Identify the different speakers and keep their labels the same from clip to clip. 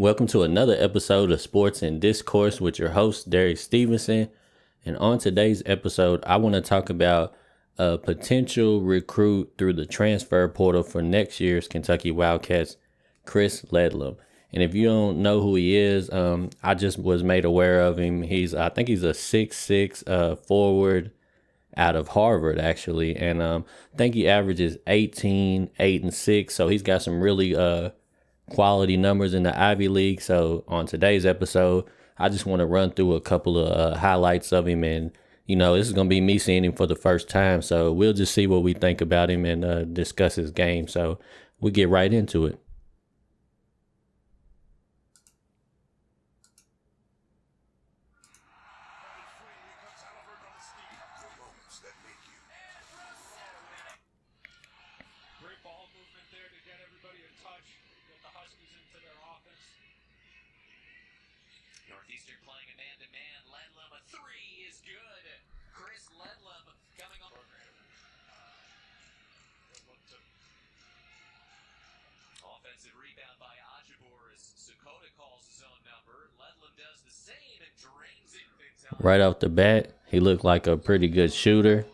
Speaker 1: Welcome to another episode of Sports and Discourse with your host, Derek Stevenson. And on today's episode, I want to talk about a potential recruit through the transfer portal for next year's Kentucky Wildcats, Chris Ledlum. And if you don't know who he is, I just was made aware of him. I think he's a 6'6" forward out of Harvard, actually. And I think he averages 18, 8, and 6. So he's got some really quality numbers in the Ivy League. So on today's episode, I just want to run through a couple of highlights of him. And, this is going to be me seeing him for the first time. So we'll just see what we think about him and discuss his game. So we'll get right into it.
Speaker 2: Northeastern playing a man-to-man. Ledlum, a three is good. Chris Ledlum coming on program. Offensive rebound by Ajibor as Sakota calls his own number. Ledlum does the same and drains it.
Speaker 1: Right off the bat, he looked like a pretty good shooter.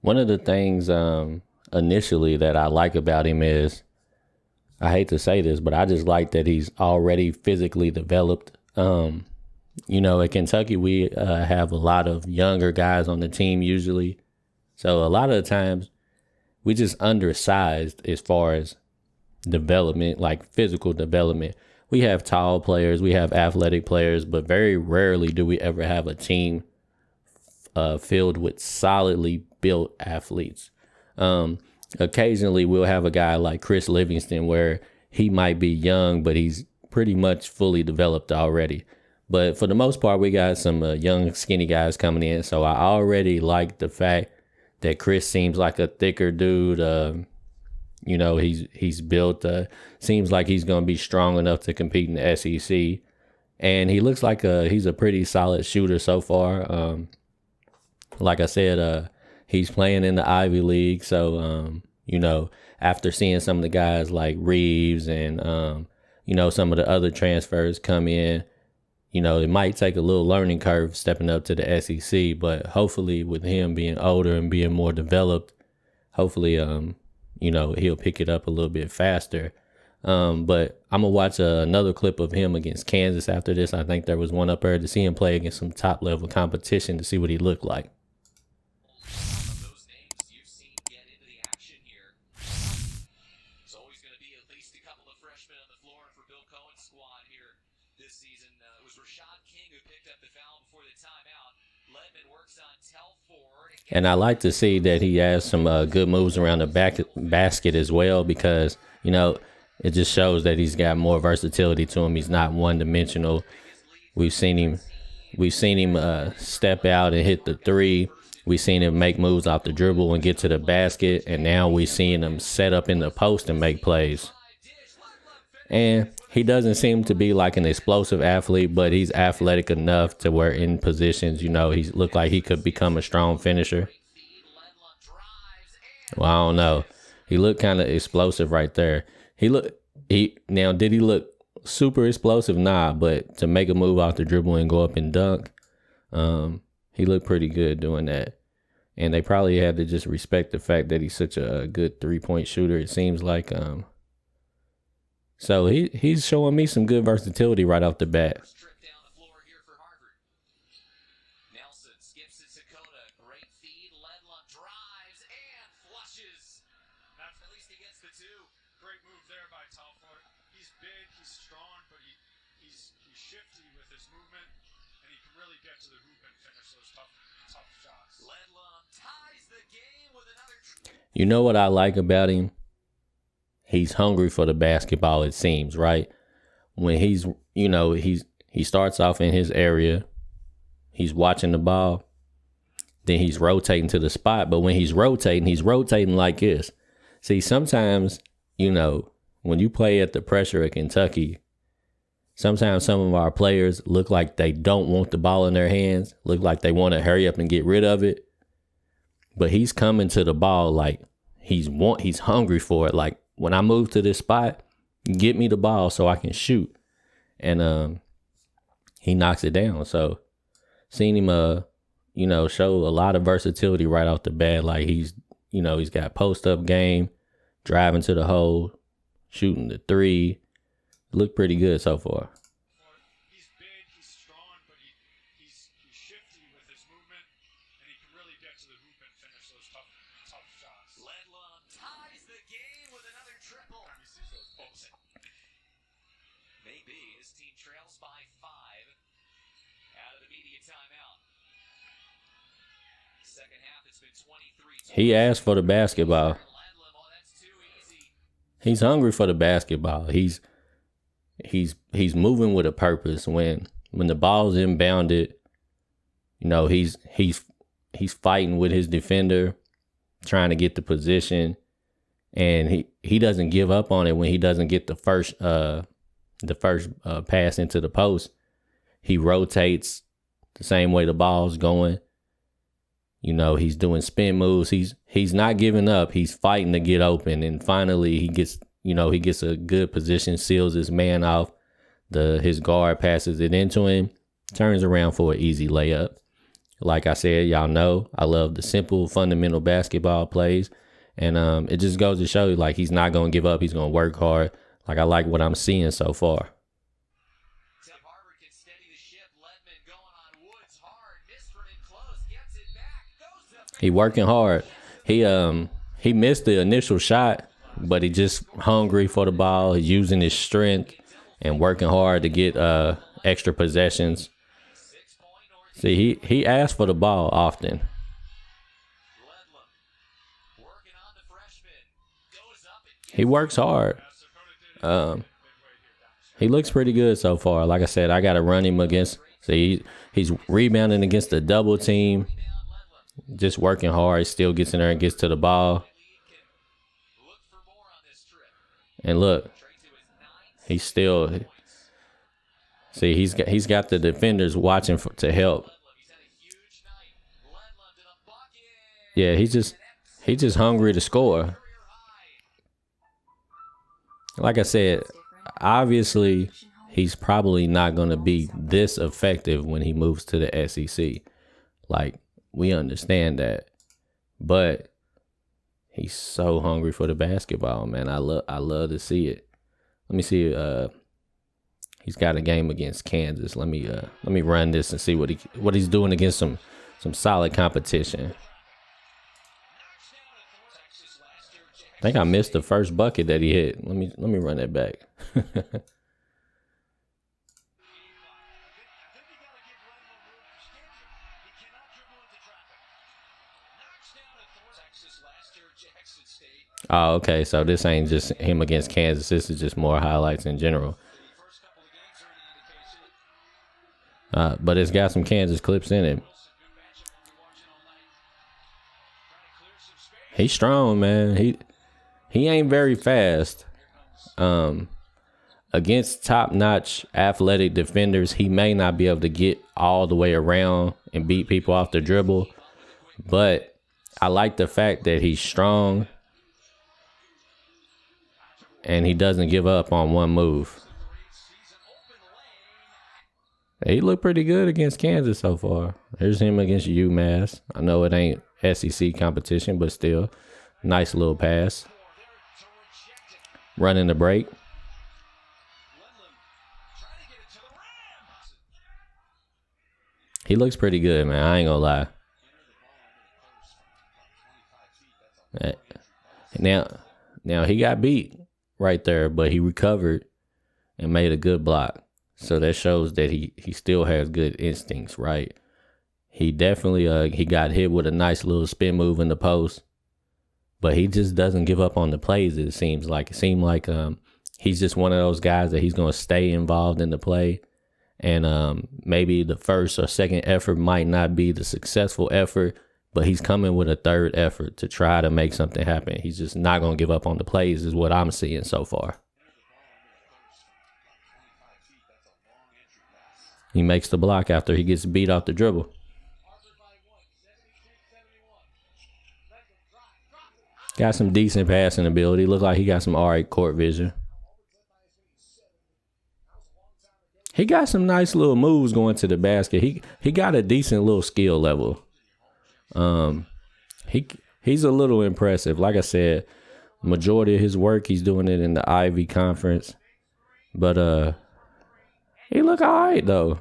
Speaker 1: One of the things initially that I like about him is, I hate to say this, but I just like that he's already physically developed. At Kentucky, we have a lot of younger guys on the team usually. So a lot of the times we just undersized as far as development, like physical development. We have tall players, we have athletic players, but very rarely do we ever have a team filled with solidly built athletes. Occasionally we'll have a guy like Chris Livingston where he might be young, but he's pretty much fully developed already. But for the most part, we got some young, skinny guys coming in. So I already like the fact that Chris seems like a thicker dude. He's built, seems like he's going to be strong enough to compete in the SEC. And he looks like he's a pretty solid shooter so far. Like I said, he's playing in the Ivy League. So, after seeing some of the guys like Reeves and, some of the other transfers come in, it might take a little learning curve stepping up to the SEC. But hopefully with him being older and being more developed, hopefully, he'll pick it up a little bit faster. But I'm going to watch another clip of him against Kansas after this. I think there was one up there to see him play against some top level competition to see what he looked like. And I like to see that he has some good moves around the basket as well, because, it just shows that he's got more versatility to him. He's not one-dimensional. We've seen him step out and hit the three. We've seen him make moves off the dribble and get to the basket. And now we're seeing him set up in the post and make plays. And he doesn't seem to be like an explosive athlete, but he's athletic enough to where in positions, he looked like he could become a strong finisher. Well, I don't know. He looked kind of explosive right there. Now, did he look super explosive? Nah, but to make a move off the dribble and go up and dunk, he looked pretty good doing that. And they probably had to just respect the fact that he's such a good three-point shooter, it seems like. So he's showing me some good versatility right off the bat.
Speaker 2: Nelson skips it, Sakota. Great feed. Ledlum drives and flushes. At least he gets the two.
Speaker 3: Great move there by Talford. He's big, he's strong, but he's shifty with his movement, and he can really get to the hoop and finish those tough shots.
Speaker 2: Ledlum ties the game with another.
Speaker 1: You know what I like about him? He's hungry for the basketball, it seems, right? When he starts off in his area, he's watching the ball, then he's rotating to the spot. But when he's rotating like this. See, sometimes, when you play at the pressure of Kentucky, sometimes some of our players look like they don't want the ball in their hands, look like they want to hurry up and get rid of it. But he's coming to the ball like he's hungry for it. Like, when I move to this spot, get me the ball so I can shoot. And he knocks it down. So seen him show a lot of versatility right off the bat. Like, he's got post up game, driving to the hole, shooting the three. Looked pretty good so far.
Speaker 3: He's big, he's strong, but he's shifty with his movement, and he can really get to the hoop and finish those tough shots.
Speaker 2: Ledlum ties the game with another triple.
Speaker 3: Time he sees those posts.
Speaker 2: Maybe his team trails by 5 out of the media timeout. Second half, it's been 23.
Speaker 1: He asked for the basketball.
Speaker 2: Ledlum, oh, that's too easy.
Speaker 1: He's hungry for the basketball. He's moving with a purpose. When the ball's inbounded, he's fighting with his defender, trying to get the position, and he doesn't give up on it when he doesn't get the first pass into the post. He rotates the same way the ball's going. He's doing spin moves. He's not giving up. He's fighting to get open, and finally he gets a good position, seals his man off. His guard passes it into him, turns around for an easy layup. Like I said, y'all know I love the simple, fundamental basketball plays, and it just goes to show you, like, he's not gonna give up. He's gonna work hard. Like, I like what I'm seeing so far.
Speaker 2: Tim Harvard can steady the ship. Ledman going on Woods hard. Missed from in close. Gets it back. Goes to
Speaker 1: He working hard. He missed the initial shot, but he just hungry for the ball. He's using his strength and working hard to get extra possessions.
Speaker 2: 6 point or
Speaker 1: See, he asked for the ball often.
Speaker 2: Ledlum working on the freshman. Goes up and
Speaker 1: He works hard. He looks pretty good so far. Like I said, I got to run him against. See, he's rebounding against the double team. Just working hard. He still gets in there and gets to the ball.
Speaker 2: look for more on this trip.
Speaker 1: And look,
Speaker 2: Straight to his 9th.
Speaker 1: he's still. See, he's got the defenders watching to help.
Speaker 2: Ledlum, he's had a huge night. Ledlum to the bucket.
Speaker 1: Yeah, he's just hungry to score.
Speaker 2: Career high.
Speaker 1: Like I said, obviously he's probably not going to be this effective when he moves to the SEC. Like, we understand that, but he's so hungry for the basketball, man. I love to see it. Let me see. He's got a game against Kansas. Let me run this and see what he's doing against some solid competition. I think I missed the first bucket that he hit. Let me run that back. Oh, okay. So this ain't just him against Kansas. This is just more highlights in general. But it's got some Kansas clips in it. He's strong, man. He ain't very fast. Against top-notch athletic defenders, he may not be able to get all the way around and beat people off the dribble. But I like the fact that he's strong and he doesn't give up on one move. He looked pretty good against Kansas so far. Here's him against UMass. I know it ain't SEC competition, but still, nice little pass. Running the break. He looks pretty good, man. I ain't gonna lie. Now he got beat right there, but he recovered and made a good block. So that shows that he still has good instincts, right? He definitely he got hit with a nice little spin move in the post, but he just doesn't give up on the plays. It seemed like he's just one of those guys that he's gonna stay involved in the play, and maybe the first or second effort might not be the successful effort, but he's coming with a third effort to try to make something happen. He's just not gonna give up on the plays, is what I'm seeing so far. He makes the block after he gets beat off the dribble. Got some decent passing ability. Look like he got some all right court vision. He got some nice little moves going to the basket. He got a decent little skill level. He's a little impressive. Like I said, majority of his work he's doing it in the Ivy Conference. But he look all right though.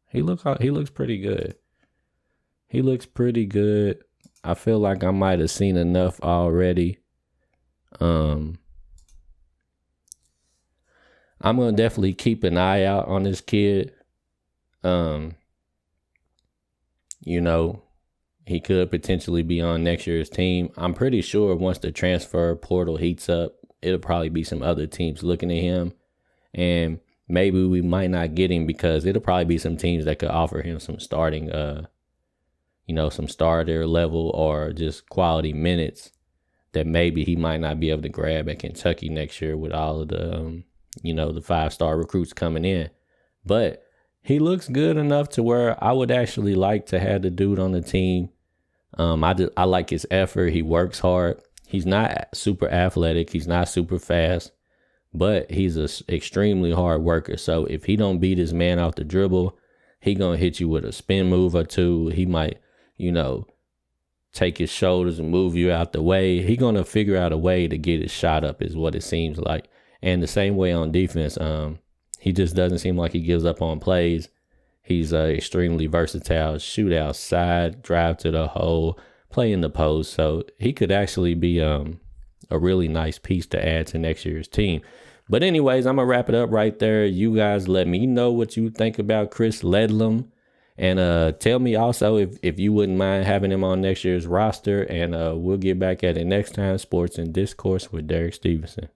Speaker 1: He looks pretty good. He looks pretty good. I feel like I might have seen enough already. I'm gonna definitely keep an eye out on this kid. You know, he could potentially be on next year's team. I'm pretty sure once the transfer portal heats up, it'll probably be some other teams looking at him. And maybe we might not get him because it'll probably be some teams that could offer him some starting, some starter level or just quality minutes that maybe he might not be able to grab at Kentucky next year with all of the, the 5-star recruits coming in. But he looks good enough to where I would actually like to have the dude on the team. I like his effort. He works hard. He's not super athletic. He's not super fast, but he's an extremely hard worker. So if he don't beat his man off the dribble, he gonna hit you with a spin move or two. He might, take his shoulders and move you out the way. He gonna figure out a way to get his shot up is what it seems like. And the same way on defense, he just doesn't seem like he gives up on plays. He's extremely versatile, shoot outside, drive to the hole, play in the post. So he could actually be a really nice piece to add to next year's team. But anyways, I'm going to wrap it up right there. You guys let me know what you think about Chris Ledlum. And tell me also if you wouldn't mind having him on next year's roster. And we'll get back at it next time. Sports and Discourse with Derek Stevenson.